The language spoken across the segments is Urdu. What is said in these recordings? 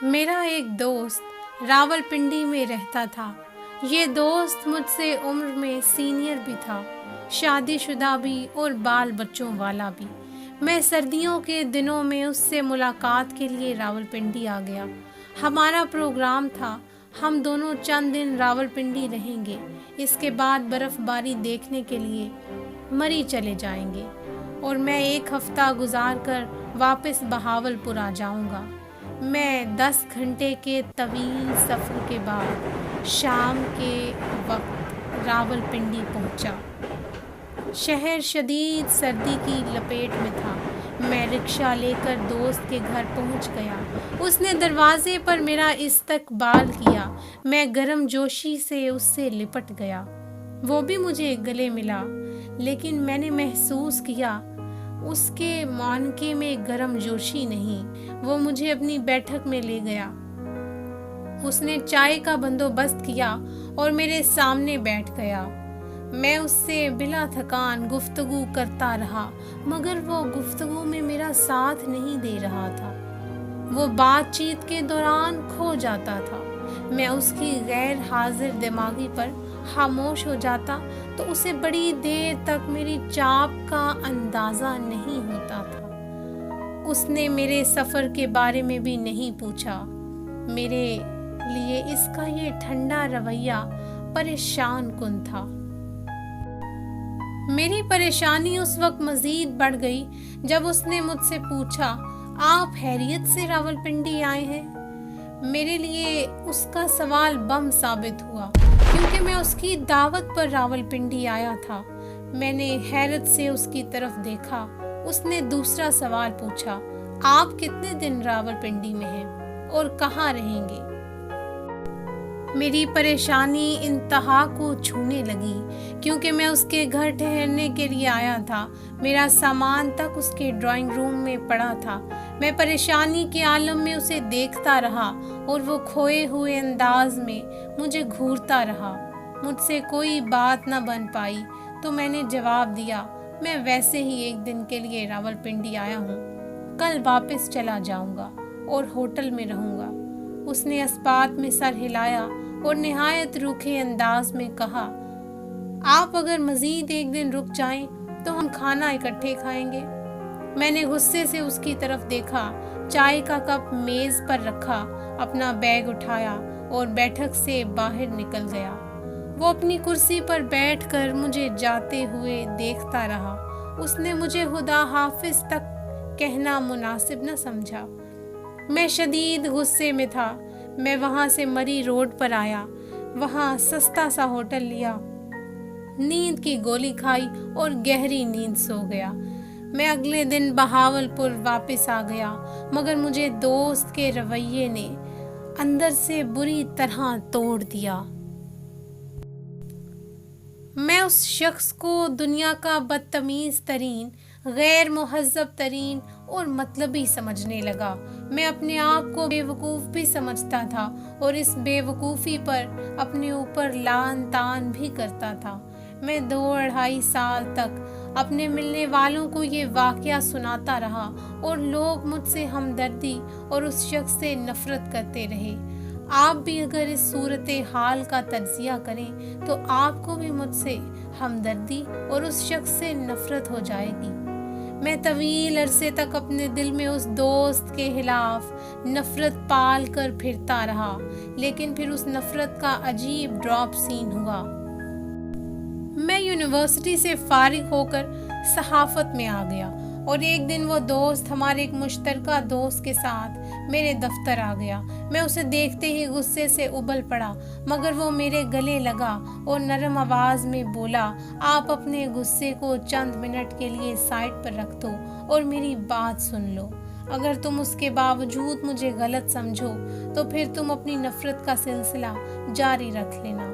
میرا ایک دوست راولپنڈی میں رہتا تھا۔ یہ دوست مجھ سے عمر میں سینئر بھی تھا، شادی شدہ بھی اور بال بچوں والا بھی۔ میں سردیوں کے دنوں میں اس سے ملاقات کے لیے راولپنڈی آ گیا۔ ہمارا پروگرام تھا ہم دونوں چند دن راولپنڈی رہیں گے، اس کے بعد برف باری دیکھنے کے لیے مری چلے جائیں گے اور میں 1 ہفتہ گزار کر واپس بہاولپور آ جاؤں گا۔ میں 10 گھنٹے کے طویل سفر کے بعد شام کے وقت راولپنڈی پہنچا۔ شہر شدید سردی کی لپیٹ میں تھا۔ میں رکشہ لے کر دوست کے گھر پہنچ گیا۔ اس نے دروازے پر میرا استقبال کیا۔ میں گرم جوشی سے اس سے لپٹ گیا۔ وہ بھی مجھے گلے ملا، لیکن میں نے محسوس کیا اس کے معانقے میں گرم جوشی نہیں۔ وہ مجھے اپنی بیٹھک میں لے گیا۔ اس نے چائے کا بندوبست کیا اور میرے سامنے بیٹھ گیا۔ میں اس سے بلا تھکان گفتگو کرتا رہا، مگر وہ گفتگو میں میرا ساتھ نہیں دے رہا تھا۔ وہ بات چیت کے دوران کھو جاتا تھا۔ میں اس کی غیر حاضر دماغی پر خاموش ہو جاتا تو اسے بڑی دیر تک میری چاپ کا اندازہ نہیں ہوتا تھا۔ اس نے میرے سفر کے بارے میں بھی نہیں پوچھا۔ میرے لیے اس کا یہ ٹھنڈا رویہ پریشان کن تھا۔ میری پریشانی اس وقت مزید بڑھ گئی جب اس نے مجھ سے پوچھا، آپ خیریت سے راولپنڈی آئے ہیں؟ میرے لیے اس کا سوال بم ثابت ہوا، کیونکہ میں اس کی دعوت پر راولپنڈی آیا تھا۔ میں نے حیرت سے اس کی طرف دیکھا۔ اس نے دوسرا سوال پوچھا، آپ کتنے دن راولپنڈی میں ہیں اور کہاں رہیں گے؟ میری پریشانی انتہا کو چھونے لگی، کیونکہ میں اس کے گھر ٹھہرنے کے لیے آیا تھا۔ میرا سامان تک اس کے ڈرائنگ روم میں پڑا تھا۔ میں پریشانی کے عالم میں اسے دیکھتا رہا اور وہ کھوئے ہوئے انداز میں مجھے گھورتا رہا۔ مجھ سے کوئی بات نہ بن پائی تو میں نے جواب دیا، میں ویسے ہی 1 دن کے لیے راولپنڈی آیا ہوں، کل واپس چلا جاؤں گا اور ہوٹل میں رہوں گا۔ اس نے اس بات میں سر ہلایا اور نہایت روکھے انداز میں کہا، آپ اگر مزید 1 دن رک جائیں تو ہم کھانا اکٹھے کھائیں گے۔ میں نے غصے سے اس کی طرف دیکھا، چائے کا کپ میز پر رکھا، اپنا بیگ اٹھایا اور بیٹھک سے باہر نکل گیا۔ وہ اپنی کرسی پر بیٹھ کر مجھے جاتے ہوئے دیکھتا رہا۔ اس نے مجھے خدا حافظ تک کہنا مناسب نہ سمجھا۔ میں شدید غصے میں تھا۔ میں وہاں سے مری روڈ پر آیا، وہاں سستا سا ہوٹل لیا، نیند کی گولی کھائی اور گہری نیند سو گیا۔ میں اگلے دن بہاولپور واپس آ گیا، مگر مجھے دوست کے رویے نے اندر سے بری طرح توڑ دیا۔ میں اس شخص کو دنیا کا بدتمیز ترین، غیر مہذب ترین اور مطلبی سمجھنے لگا۔ میں اپنے آپ کو بے وقوف بھی سمجھتا تھا اور اس بے وقوفی پر اپنے اوپر لعن طعن بھی کرتا تھا۔ میں 2-2.5 سال تک اپنے ملنے والوں کو یہ واقعہ سناتا رہا اور لوگ مجھ سے ہمدردی اور اس شخص سے نفرت کرتے رہے۔ آپ بھی اگر اس صورتحال کا تجزیہ کریں تو آپ کو بھی مجھ سے ہمدردی اور اس شخص سے نفرت ہو جائے گی۔ میں طویل عرصے تک اپنے دل میں اس دوست کے خلاف نفرت پال کر پھرتا رہا، لیکن پھر اس نفرت کا عجیب ڈراپ سین ہوا۔ میں یونیورسٹی سے فارغ ہو کر صحافت میں آ گیا اور ایک دن وہ دوست ہمارے ایک مشترکہ دوست کے ساتھ میرے دفتر آ گیا۔ میں اسے دیکھتے ہی غصے سے ابل پڑا، مگر وہ میرے گلے لگا اور نرم آواز میں بولا، آپ اپنے غصے کو چند منٹ کے لیے سائڈ پر رکھ دو اور میری بات سن لو۔ اگر تم اس کے باوجود مجھے غلط سمجھو تو پھر تم اپنی نفرت کا سلسلہ جاری رکھ لینا۔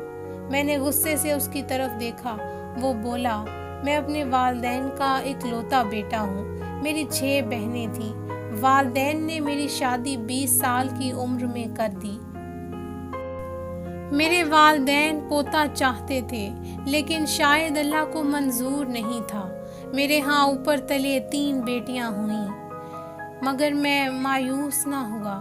میں نے غصے سے اس کی طرف دیکھا۔ وہ بولا، میں اپنے والدین کا اکلوتا بیٹا ہوں۔ میری 6 بہنیں تھیں۔ والدین نے میری شادی 20 سال کی عمر میں کر دی۔ میرے والدین پوتا چاہتے تھے، لیکن شاید اللہ کو منظور نہیں تھا۔ میرے ہاں اوپر تلے 3 بیٹیاں ہوئیں، مگر میں مایوس نہ ہوا۔